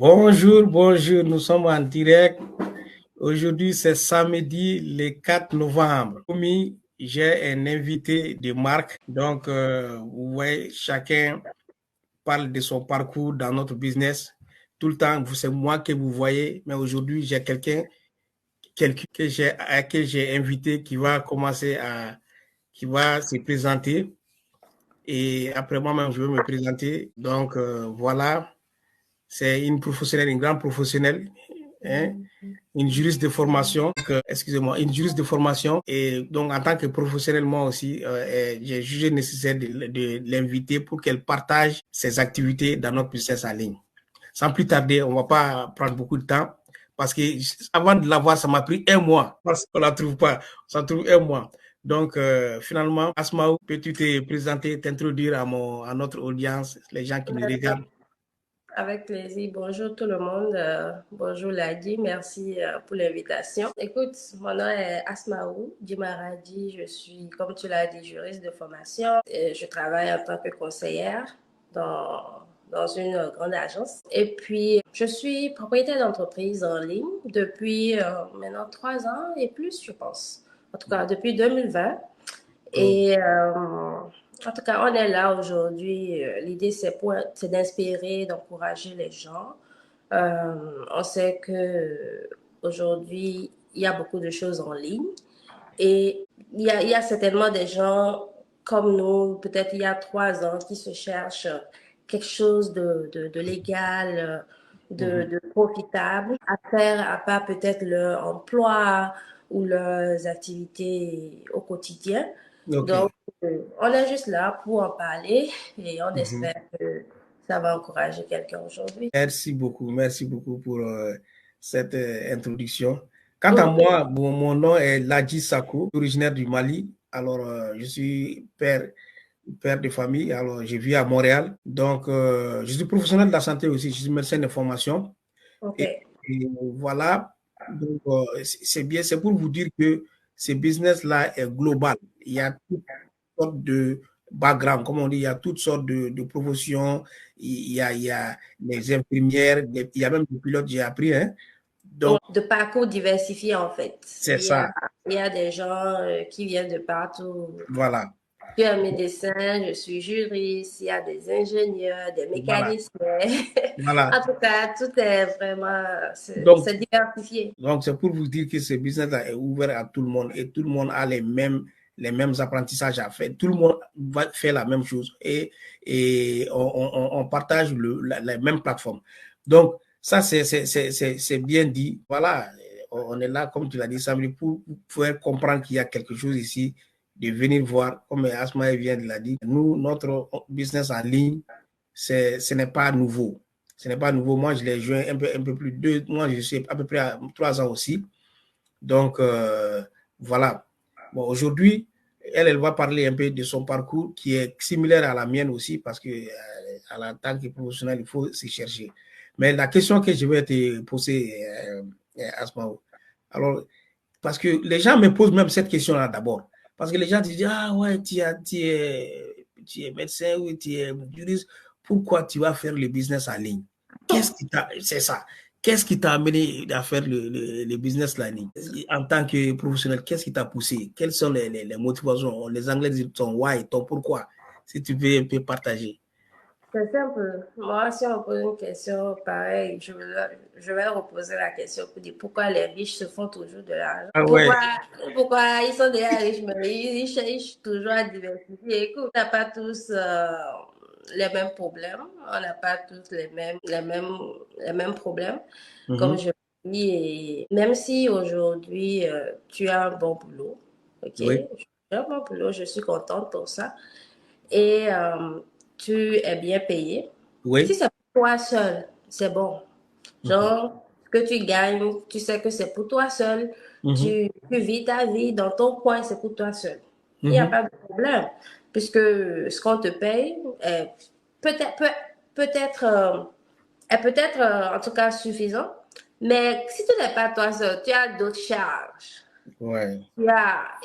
Bonjour, bonjour, nous sommes en direct. Aujourd'hui, c'est samedi le 4 novembre. Comme j'ai un invité de marque, donc vous voyez, chacun parle de son parcours dans notre business. Tout le temps, c'est moi que vous voyez, mais aujourd'hui, j'ai quelqu'un à qui j'ai invité qui va qui va se présenter. Et après moi-même, je vais me présenter. Donc voilà, c'est une professionnelle, une grande professionnelle, hein, une juriste de formation, excusez-moi, une juriste de formation. Et donc, en tant que professionnel, moi aussi, j'ai jugé nécessaire de l'inviter pour qu'elle partage ses activités dans notre business en ligne. Sans plus tarder, on ne va pas prendre beaucoup de temps parce que avant de l'avoir, ça m'a pris un mois parce qu'on ne la trouve pas. Ça trouve un mois. Donc, finalement, Asmaou, peux-tu te présenter, t'introduire à notre audience, les gens qui nous regardent? Avec plaisir. Bonjour tout le monde. Bonjour Ladi. Merci pour l'invitation. Écoute, mon nom est Asmaou Dimaradi. Je suis, comme tu l'as dit, juriste de formation. Et je travaille en tant que conseillère dans une grande agence. Et puis, je suis propriétaire d'entreprise en ligne depuis maintenant 3 ans et plus, je pense. En tout cas, depuis 2020. Oh, Et en tout cas, on est là aujourd'hui. L'idée, c'est d'inspirer, d'encourager les gens. On sait que aujourd'hui, il y a beaucoup de choses en ligne et il y a certainement des gens comme nous, peut-être il y a 3 ans, qui se cherchent quelque chose de légal, mhm. de profitable à faire à part peut-être leur emploi ou leurs activités au quotidien. OK. Donc, on est juste là pour en parler et on Mhm. espère que ça va encourager quelqu'un aujourd'hui. Merci beaucoup pour cette introduction. Quant à Mhm. moi, mon nom est Ladji Sako, originaire du Mali. Alors, je suis père de famille. Alors, je vis à Montréal. Donc, je suis professionnel de la santé aussi. Je suis médecin de formation. OK. Et, et voilà. Donc, c'est bien. C'est pour vous dire que ce business-là est global. Il y a toutes sortes de background, comme on dit, il y a toutes sortes de professions. Il y a les infirmières, il y a même des pilotes, j'ai appris. Hein. Ouais, Donc, de parcours diversifiés, en fait. c'est ça. Il y a des gens qui viennent de partout. Voilà. Je suis un médecin, je suis juriste, il y a des ingénieurs, des Voilà. mécaniciens. Voilà. En tout cas, tout est vraiment, Donc, c'est diversifié. Donc, c'est pour vous dire que ce business-là est ouvert à tout le monde et tout le monde a les mêmes apprentissages à faire. Tout le monde va faire la même chose et on partage la même plateforme. Donc, ça, c'est bien dit. Voilà, on est là, comme tu l'as dit, Samedi, pour pouvoir comprendre qu'il y a quelque chose ici, de venir voir, comme Asma vient de l'a dit. Nous, notre business en ligne, ce n'est pas nouveau. Ce n'est pas nouveau. Moi, je l'ai joint un peu plus de 2 mois. Je suis à peu près à 3 ans aussi. Donc, voilà. Bon, aujourd'hui, elle va parler un peu de son parcours qui est similaire à la mienne aussi parce que en tant que professionnel, il faut se chercher. Mais la question que je vais te poser, Asma, alors, parce que les gens me posent même cette question-là d'abord. Parce que les gens disent, ah ouais, tu es médecin ou tu es juriste, pourquoi tu vas faire le business en ligne? C'est ça. Qu'est-ce qui t'a amené à faire le business en ligne? En tant que professionnel, qu'est-ce qui t'a poussé? Quelles sont les motivations? Les Anglais disent ton why, ton pourquoi. Si tu peux un peu partager. C'est simple. Moi, si on me pose une question pareille, je vais reposer la question pour dire pourquoi les riches se font toujours de l'argent. Ah ouais. Pourquoi ils sont déjà riches, mais ils cherchent toujours à diversifier. Écoute, on n'a pas tous les mêmes problèmes. On n'a pas tous les mêmes problèmes, comme Mhm. je dis. Et même si aujourd'hui, tu as un bon boulot, ok? Oui. Tu as un bon boulot, je suis contente pour ça et tu es bien payé. Si Oui. c'est pour toi seul, c'est bon. Mhm. Genre, ce que tu gagnes, tu sais que c'est pour toi seul. Mhm. Tu vis ta vie dans ton coin, c'est pour toi seul. Il n'y a Mhm. pas de problème. Puisque ce qu'on te paye est peut-être, peut-être, est peut-être en tout cas suffisant. Mais si tu n'es pas toi seul, tu as d'autres charges. Ouais.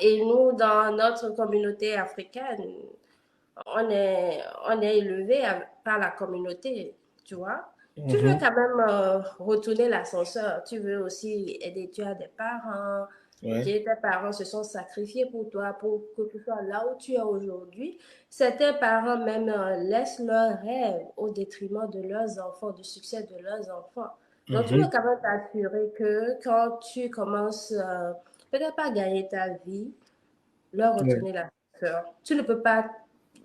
Et nous, dans notre communauté africaine, on est élevé par la communauté, tu vois. Tu veux Mhm. quand même retourner l'ascenseur, tu veux aussi aider, tu as des parents, ok, Ouais. tes parents se sont sacrifiés pour toi, pour que tu sois là où tu es aujourd'hui. Certains parents même laissent leurs rêves au détriment de leurs enfants, du succès de leurs enfants. Donc tu veux Mhm. quand même t'assurer que quand tu commences, peut-être pas à gagner ta vie, leur Ouais. retourner l'ascenseur. Tu ne peux pas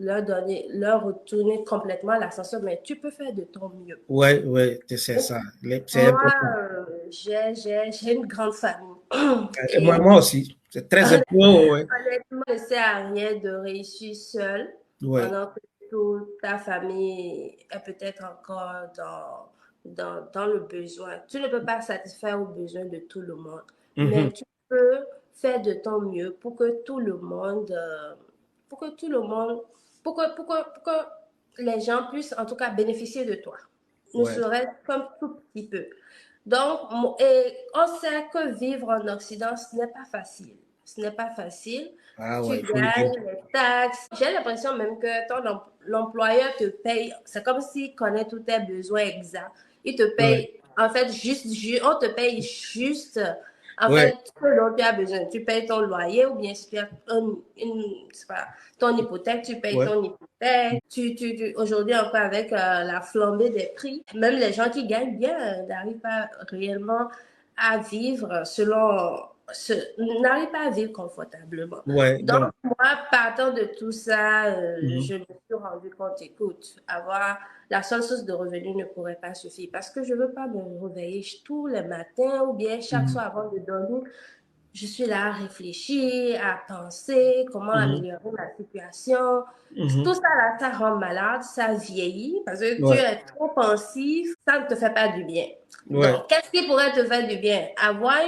leur donner, leur retourner complètement l'ascenseur, mais tu peux faire de ton mieux. Ouais, ouais, c'est ça. C'est Moi, important. j'ai une grande famille. Et moi, Et moi aussi. C'est très important. Ouais. honnêtement, ça ne sert à rien de réussir seul Ouais. pendant que toute ta famille est peut-être encore dans le besoin. Tu ne peux pas satisfaire aux besoins de tout le monde, mais Mhm. tu peux faire de ton mieux pour que tout le monde, pour que tout le monde, pour que les gens puissent en tout cas bénéficier de toi, ne Ouais. serait-ce qu'un tout petit peu. Donc, et on sait que vivre en Occident, ce n'est pas facile. Ce n'est pas facile. Ah Tu ouais, il faut le dire. gagnes les taxes. J'ai l'impression même que l'employeur te paye. C'est comme s'il connaît tous tes besoins exacts. Il te Ouais. paye, en fait, on te paye juste, en Ouais. fait, ce dont tu as besoin. Tu payes ton loyer ou bien si tu as c'est pas, ton hypothèque, tu payes Ouais. ton hypothèque. Aujourd'hui encore avec la flambée des prix, même les gens qui gagnent bien n'arrivent pas réellement à vivre n'arrivent pas à vivre confortablement. Ouais. Donc, Donc, moi, partant de tout ça, mhm. je me suis rendu compte, écoute, avoir la seule source de revenus ne pourrait pas suffire parce que je ne veux pas me réveiller tous les matins ou bien chaque Mhm. soir avant de dormir. Je suis là à réfléchir, à penser comment Mhm. améliorer ma situation. Tout Mhm. ça, là, ça rend malade, ça vieillit parce que tu Ouais. es trop pensif, ça ne te fait pas du bien. Ouais. Donc, qu'est-ce qui pourrait te faire du bien? Avoir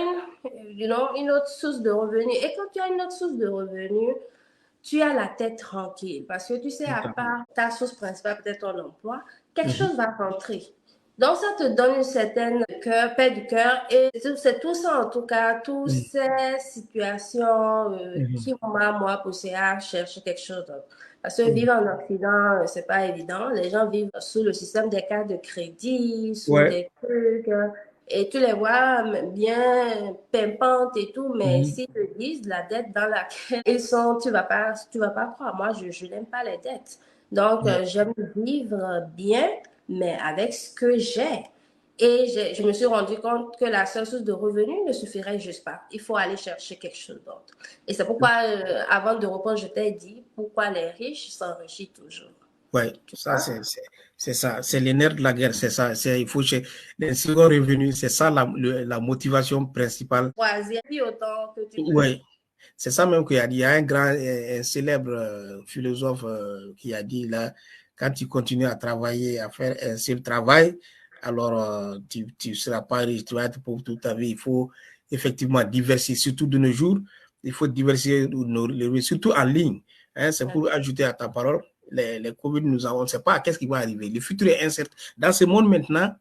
une autre source de revenus. Et quand tu as une autre source de revenus, tu as la tête tranquille parce que tu sais, Tout à à fait. part ta source principale, peut-être ton emploi, quelque Mhm. chose va rentrer. Donc, ça te donne une certaine paix du cœur et c'est tout ça, en tout cas, toutes Mhm. ces situations Mhm. qui m'ont, moi, poussé à chercher quelque chose d'autre. Parce que Mhm. vivre en Occident, c'est pas évident. Les gens vivent sous le système des cartes de crédit, sous Ouais. des trucs, et tu les vois bien pimpantes et tout, mais Mhm. s'ils te disent la dette dans laquelle ils sont, tu vas pas croire. Moi, je n'aime pas les dettes. Donc, Ouais. j'aime vivre bien, mais avec ce que j'ai. Et je me suis rendu compte que la seule source de revenus ne suffirait juste pas. Il faut aller chercher quelque chose d'autre. Et c'est pourquoi, avant de répondre, je t'ai dit pourquoi les riches s'enrichissent toujours. Ouais, Tu ça vois? c'est ça, c'est les nerfs de la guerre, c'est ça, c'est il faut les seconds revenus, c'est ça la motivation principale. Troisième, autant que tu peux. Ouais, c'est ça même qu'il y a dit. Il y a un grand, un célèbre philosophe qui a dit là, quand tu continues à travailler, à faire un seul travail, alors tu seras pas riche, tu vas être pauvre toute ta vie. Il faut effectivement diversifier, surtout de nos jours, il faut diversifier surtout en ligne. Hein, c'est pour ajouter à ta parole, les Covid, on ne sait pas qu'est-ce qui va arriver. Le futur est incertain. Dans ce monde maintenant,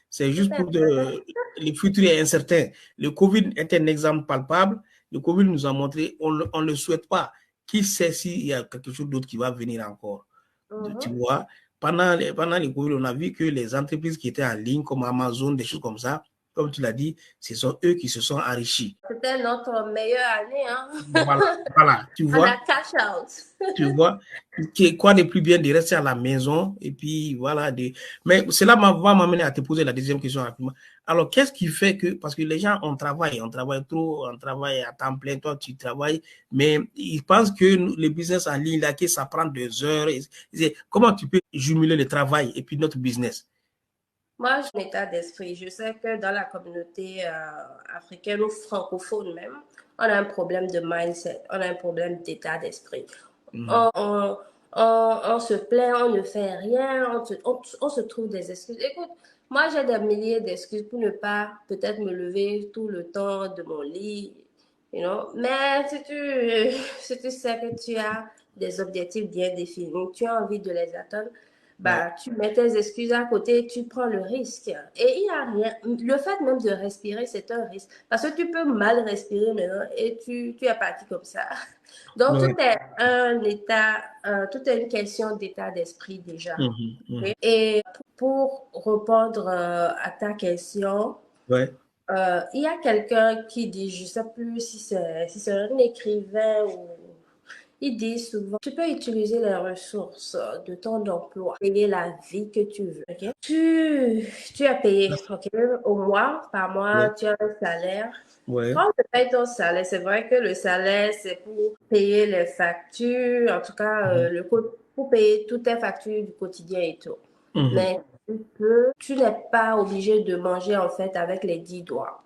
c'est juste pour le futur est incertain. Le Covid est un exemple palpable. Le Covid nous a montré, on ne le souhaite pas. Qui sait s'il y a quelque chose d'autre qui va venir encore? Tu Mhm. vois, pendant le Covid, on a vu que les entreprises qui étaient en ligne, comme Amazon, des choses comme ça, comme tu l'as dit, ce sont eux qui se sont enrichis. C'était notre meilleure année, hein? Voilà, voilà, On a cash out. tu vois, quoi de plus bien de rester à la maison et puis voilà. Mais cela va m'amener à te poser la deuxième question rapidement. Alors, qu'est-ce qui fait que, parce que les gens, on travaille trop, on travaille à temps plein, toi tu travailles, mais ils pensent que le business en ligne, là, que ça prend 2 heures. Comment tu peux jumeler le travail et puis notre business? Moi, j'ai un état d'esprit. Je sais que dans la communauté africaine ou francophone même, on a un problème de mindset, on a un problème d'état d'esprit. Mhm. On se plaint, on ne fait rien, on se trouve des excuses. Écoute, moi, j'ai des milliers d'excuses pour ne pas peut-être me lever tout le temps de mon lit, you know. Mais si tu sais que tu as des objectifs bien définis, tu as envie de les atteindre, bah, tu mets tes excuses à côté, tu prends le risque. Et il y a rien. Le fait même de respirer, c'est un risque. Parce que tu peux mal respirer maintenant et tu es parti comme ça. Donc, Ouais. tout est un état, tout est une question d'état d'esprit déjà. Mhm, mhm. Okay? Et pour répondre à ta question, Ouais. il y a quelqu'un qui dit, je ne sais plus si c'est un écrivain ou il dit souvent, tu peux utiliser les ressources de ton emploi, payer la vie que tu veux. Okay? Tu es payé, ok? Au mois, par mois, Ouais. tu as un salaire. Ouais. Quand tu payes ton salaire, c'est vrai que le salaire, c'est pour payer les factures, en tout cas, Mhm, pour payer toutes tes factures du quotidien et tout. mhm. Mais tu n'es pas obligé de manger en fait avec les 10 doigts.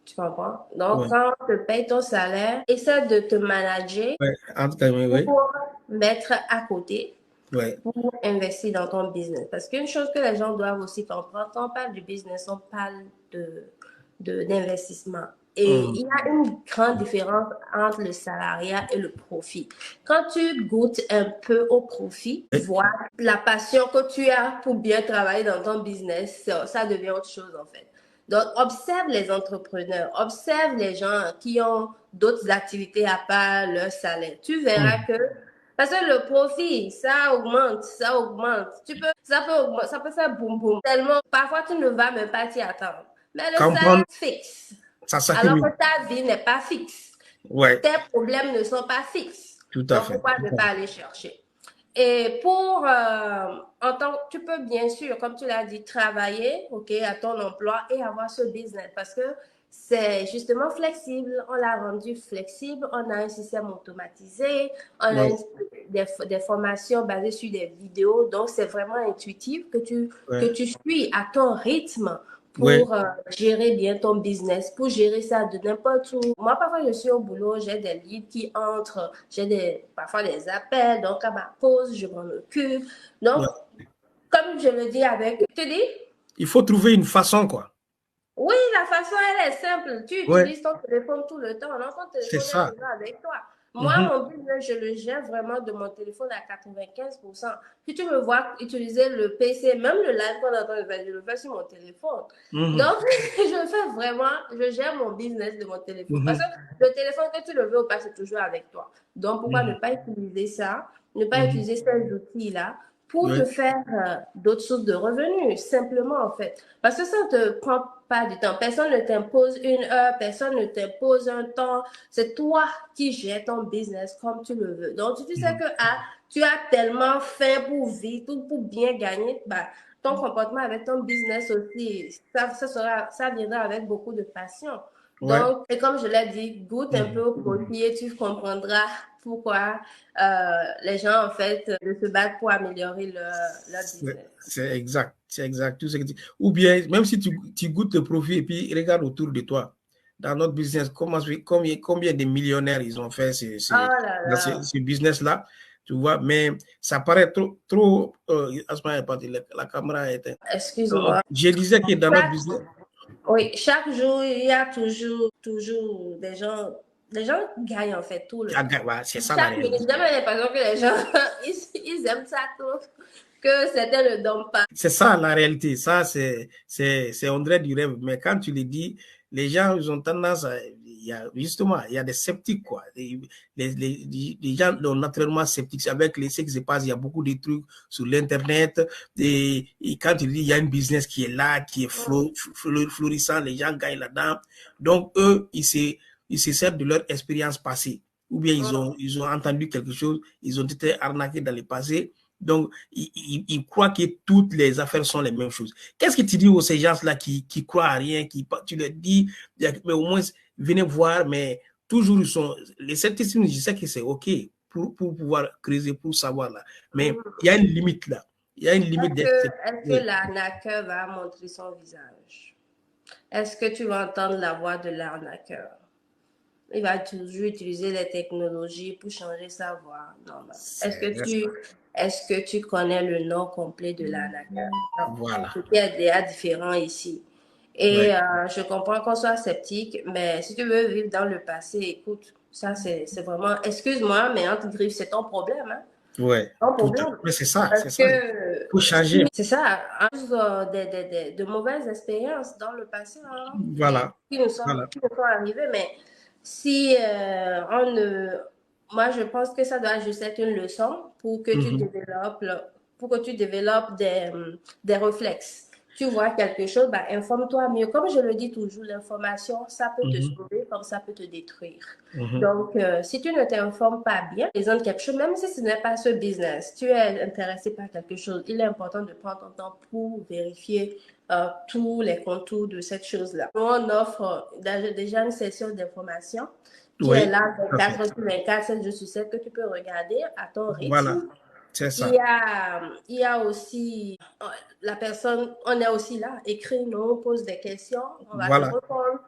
Tu comprends? Donc, Ouais. quand tu payes ton salaire, essaie de te manager Ouais. Entre guillemets, oui. pour mettre à côté, Ouais. pour investir dans ton business. Parce qu'une chose que les gens doivent aussi comprendre, quand on parle du business, on parle d'investissement. Et il Mhm. y a une grande différence entre le salariat et le profit. Quand tu goûtes un peu au profit, tu Ouais. vois la passion que tu as pour bien travailler dans ton business, ça devient autre chose en fait. Donc, observe les entrepreneurs, observe les gens qui ont d'autres activités à part leur salaire. Tu verras Mhm. que parce que le profit, ça augmente, ça augmente. Ça peut faire boum boum. Tellement, parfois tu ne vas même pas t'y attendre. Mais le salaire Comprendre, fixe. ça Alors que s'accumule. ta vie n'est pas fixe. Ouais. Tes problèmes ne sont pas fixes. Tout à Donc fait. pourquoi Tout ne à pas fait. aller chercher? Et tu peux bien sûr, comme tu l'as dit, travailler, ok, à ton emploi et avoir ce business parce que c'est justement flexible. On l'a rendu flexible. On a un système automatisé. On a Ouais. des formations basées sur des vidéos. Donc, c'est vraiment intuitif que Ouais. tu suis à ton rythme Ouais. pour gérer bien ton business, pour gérer ça de n'importe où. Moi, parfois, je suis au boulot, j'ai des leads qui entrent, parfois des appels, donc à ma pause, je m'en occupe. Donc, Ouais. comme je le dis tu dis? Il faut trouver une façon, quoi. Oui, la façon, elle est simple. Tu Ouais. utilises ton téléphone tout le temps. Donc, ton C'est téléphone est ça. toujours avec toi. Moi, Mhm. mon business, je le gère vraiment de mon téléphone à 95%. Si tu me vois utiliser le PC, même le live qu'on est en train de faire, je le fais sur mon téléphone. Mhm. Donc, je fais vraiment, je gère mon business de mon téléphone. Parce Mhm. que le téléphone, que tu le veux ou pas, c'est toujours avec toi. Donc, pourquoi ne Mhm. pas utiliser ça, ne pas Mhm. utiliser ces outils-là pour te Ouais. faire d'autres sources de revenus, simplement en fait. Parce que ça ne te prend pas du temps. Personne ne t'impose une heure, personne ne t'impose un temps. C'est toi qui gères ton business comme tu le veux. Donc, si tu sais Mhm. que tu as tellement faim pour vivre, pour bien gagner, bah, ton comportement avec ton business aussi, ça viendra avec beaucoup de passion. Ouais. Donc, et comme je l'ai dit, goûte un peu Mhm. au profit et tu comprendras pourquoi les gens, en fait, se battent pour améliorer leur business. C'est exact. C'est exact. Tout ce que ou bien, même si tu goûtes le profit et puis regarde autour de toi. Dans notre business, combien de millionnaires ils ont fait Oh là dans là. ce business-là, tu vois, mais ça paraît trop, Asma est parti, la caméra est éteinte. Excuse-moi. Je disais que dans notre Chaque, business, oui, chaque jour, il y a toujours des gens gagnent en fait tout le temps. ouais, c'est ça la Chaque minute, réalité. j'ai l'impression que les gens, ils aiment ça trop, que c'était le don pas. C'est ça la réalité. Ça, on dirait du rêve. Mais quand tu le dis, les gens, ils ont tendance à, justement, il y a des sceptiques, quoi. Les gens sont naturellement sceptiques avec ce qui se passe. Il y a beaucoup de trucs sur l'Internet. Et quand tu dis, il y a un business qui est là, qui est florissant, les gens gagnent là-dedans. Donc, eux, ils se servent de leur expérience passée. Ou bien ils ont entendu quelque chose, ils ont été arnaqués dans le passé. Donc, ils croient que toutes les affaires sont les mêmes choses. Qu'est-ce que tu dis aux ces gens-là qui croient à rien, tu leur dis, mais au moins, venez voir, mais toujours, les scepticismes, je sais que c'est OK pour pouvoir creuser, pour savoir là. Mais il y a une limite là. Il y a une limite. Est-ce que Oui. l'arnaqueur va montrer son visage? Est-ce que tu vas entendre la voix de l'arnaqueur? Il va toujours utiliser les technologies pour changer sa voix. Non, non. Est-ce que tu connais le nom complet de l'arnaqueur? Non. Voilà. Ce qui est déjà différent ici. Et Ouais. je comprends qu'on soit sceptique, mais si tu veux vivre dans le passé, écoute, ça c'est vraiment, excuse-moi, mais entre griffes, c'est ton problème. Hein? Ouais, Pas de tout à fait. problème. Mais c'est ça, Parce c'est ça. Il que, faut changer. c'est ça, à cause de mauvaises expériences dans le passé, hein, Voilà, voilà. qui nous sont arrivées, mais si on ne... Moi, je pense que ça doit juste être une leçon Mhm, pour que tu développes des réflexes. Tu vois quelque chose, bah, informe-toi mieux. Comme je le dis toujours, l'information, ça peut te mhm, sauver comme ça peut te détruire. mhm. Donc, si tu ne t'informes pas bien, présente quelque chose, même si ce n'est pas ce business, tu es intéressé par quelque chose, il est important de prendre ton temps pour vérifier tous les contours de cette chose-là. Nous, on offre déjà une session d'information qui est Oui, là tout à fait. 24 sur 24, 7 jours sur 7, que tu peux regarder à ton Voilà, rythme. c'est ça. Il y a aussi la personne, on est aussi là, écris-nous, pose des questions, on va te Voilà. répondre.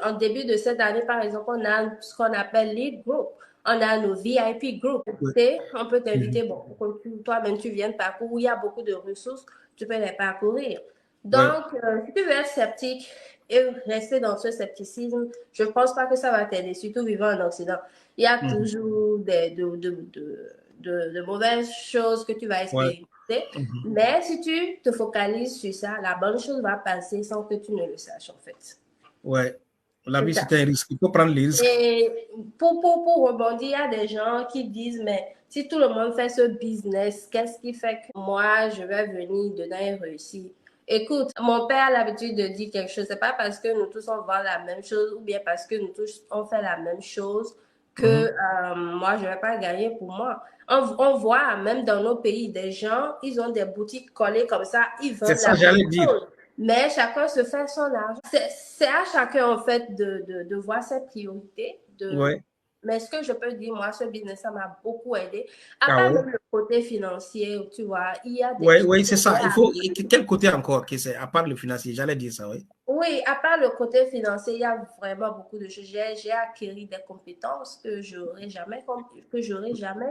En début de cette année, par exemple, on a ce qu'on appelle lead group. On a nos VIP group. Oui. On peut Mhm. t'inviter, bon, pour que toi-même tu viennes parcourir, où il y a beaucoup de ressources, tu peux les parcourir. Oui. Donc, si tu veux être sceptique et rester dans ce scepticisme, je ne pense pas que ça va t'aider, surtout vivant en Occident. Il y a Mhm. toujours de mauvaises choses que tu vas Ouais. expérimenter. Mhm. Mais si tu te focalises sur ça, la bonne chose va passer sans que tu ne le saches, en fait. Ouais. La C'est vie, ça. c'est un risque. Il faut prendre les risques. Et pour rebondir, il y a des gens qui disent, mais si tout le monde fait ce business, qu'est-ce qui fait que moi, je vais venir dedans et réussir? Écoute, mon père a l'habitude de dire quelque chose. C'est pas parce que nous tous on vend la même chose ou bien parce que nous tous on fait la même chose que Mhm. moi, je vais pas gagner pour moi. On voit même dans nos pays des gens, ils ont des boutiques collées comme ça, ils C'est vendent ça, la même j'allais dire. chose. Mais chacun se fait son argent. C'est à chacun, en fait, de voir ses priorités. Ouais. Mais ce que je peux dire, moi, ce business, ça m'a beaucoup aidé. À Ah part ouais. même le côté financier, tu vois, il y a des Ouais, choses ouais, que c'est j'ai ça. Il faut. Et quel côté encore que c'est, à part le financier, j'allais dire ça, oui. Oui, à part le côté financier, il y a vraiment beaucoup de choses. J'ai acquis des compétences que j'aurais jamais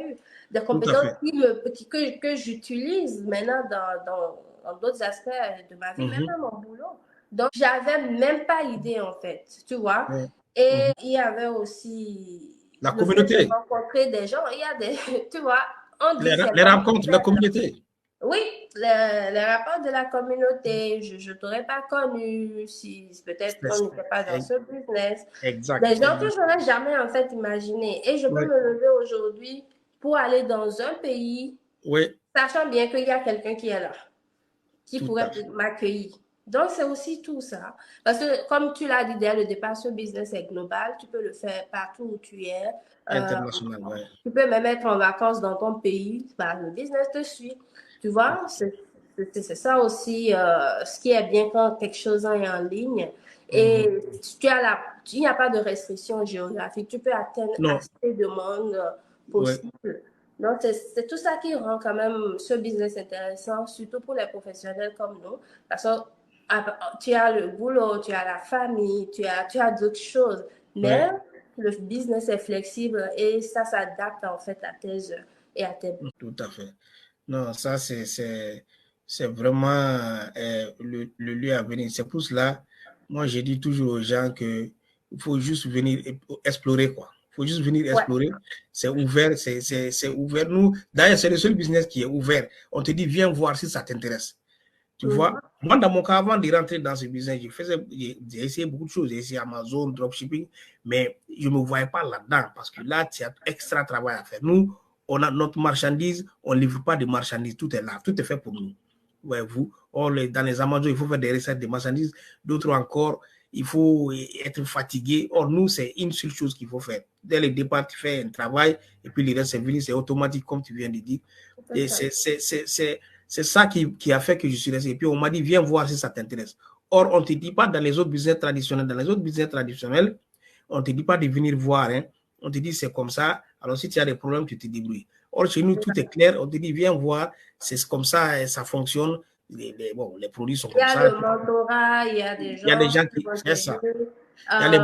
eues. Des Tout à compétences fait. que j'utilise maintenant dans d'autres aspects de ma vie, même Mhm. dans mon boulot. Donc, j'avais même pas idée, en fait, tu vois. Ouais. Et Mhm. il y avait aussi La le fait de communauté, rencontrer des gens. Il y a tu vois, on dit c'est les l'homme qui rencontres, la fait communauté. oui, les rapports de la communauté, je ne t'aurais pas connu si peut-être C'est on ça. n'était pas dans Ex- ce business. Exact, Des gens que exact. je n'aurais jamais en fait imaginé. Et je peux Oui, me lever aujourd'hui pour aller dans un pays, oui, sachant bien qu'il y a quelqu'un qui est là, qui tout pourrait à fait. m'accueillir. Donc, c'est aussi tout ça. Parce que, comme tu l'as dit dès le départ, ce business est global. Tu peux le faire partout où tu es. Euh, International, ouais. Tu peux même être en vacances dans ton pays, bah, le business te suit. Tu vois, c'est ça aussi ce qui est bien quand quelque chose est en ligne. Mhm. Et il n'y a pas de restriction géographique. Tu peux atteindre Non, assez de monde ouais. possible. Donc, c'est tout ça qui rend quand même ce business intéressant, surtout pour les professionnels comme nous. Parce que tu as le boulot, tu as la famille, tu as d'autres choses. Mais Ouais, le business est flexible et ça s'adapte en fait à tes heures et à tes besoins. tout à fait. Non, ça, c'est vraiment le lieu à venir. C'est pour cela, moi, je dis toujours aux gens que il faut juste venir explorer, quoi. Il faut juste venir Ouais. explorer. C'est ouvert, c'est ouvert. Nous, d'ailleurs, c'est le seul business qui est ouvert. On te dit, viens voir si ça t'intéresse. Tu vois, Mhm. moi, dans mon cas, avant de rentrer dans ce business, j'ai essayé beaucoup de choses. J'ai essayé Amazon, dropshipping, mais je ne me voyais pas là-dedans parce que là, tu as extra travail à faire. Nous, on a notre marchandise, on ne livre pas de marchandises, tout est là, tout est fait pour nous. Ouais, vous, dans les Amazon, il faut faire des recettes de marchandises, d'autres encore, il faut être fatigué. Or, nous, c'est une seule chose qu'il faut faire. Dès le départ, tu fais un travail et puis le reste, c'est venu, c'est automatique, comme tu viens de dire. C'est Et ça. c'est ça qui a fait que je suis resté. Et puis, on m'a dit, viens voir si ça t'intéresse. Or, on ne te dit pas dans les autres business traditionnels. Dans les autres business traditionnels, on ne te dit pas de venir voir. Hein. On te dit, c'est comme ça. Alors, si tu as des problèmes, tu te débrouilles. Or, chez nous, tout est clair. On te dit, viens voir. C'est comme ça, ça fonctionne. Bon, les produits sont Il y comme a ça. le mentorat, il y a des Il y a des gens gens qui qui vont font ça. t'aider. Il y a les...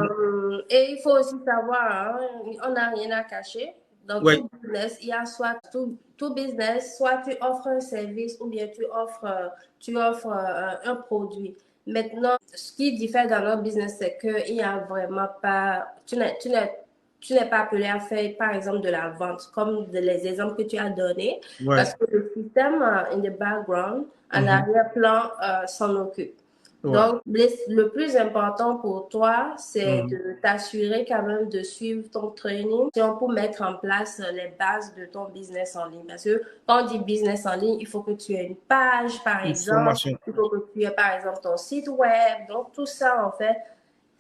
Et il faut aussi savoir, hein, on n'a rien à cacher. Dans Oui, tout business, il y a soit tout business, soit tu offres un service ou bien tu offres un produit. Maintenant, ce qui diffère dans notre business, c'est qu'il n'y a vraiment pas, tu n'es pas appelé à faire, par exemple, de la vente, comme les exemples que tu as donnés, Ouais. parce que le système in the background, en Mhm. arrière-plan, s'en occupe. Ouais. Donc, le plus important pour toi, c'est Mhm. de t'assurer quand même de suivre ton training pour mettre en place les bases de ton business en ligne. Parce que quand on dit business en ligne, il faut que tu aies une page, par Une exemple. formation. Il faut que tu aies, par exemple, ton site web. Donc, tout ça, en fait,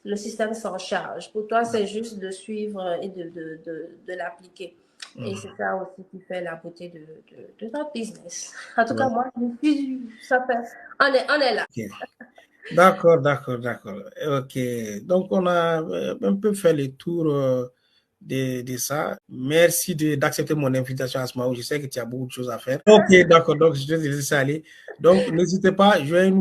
le système s'en charge. Pour toi, c'est juste de suivre et de l'appliquer. Et c'est ça aussi qui fait la beauté de notre business. En tout cas, Ouais. moi, ça fait, on est là. Ok. D'accord, d'accord, d'accord. Ok. Donc, on a un peu fait le tour de ça. Merci d'accepter mon invitation à ce moment où je sais que tu as beaucoup de choses à faire. Ok, d'accord. Donc, je te laisse aller. Donc, n'hésitez pas, je vais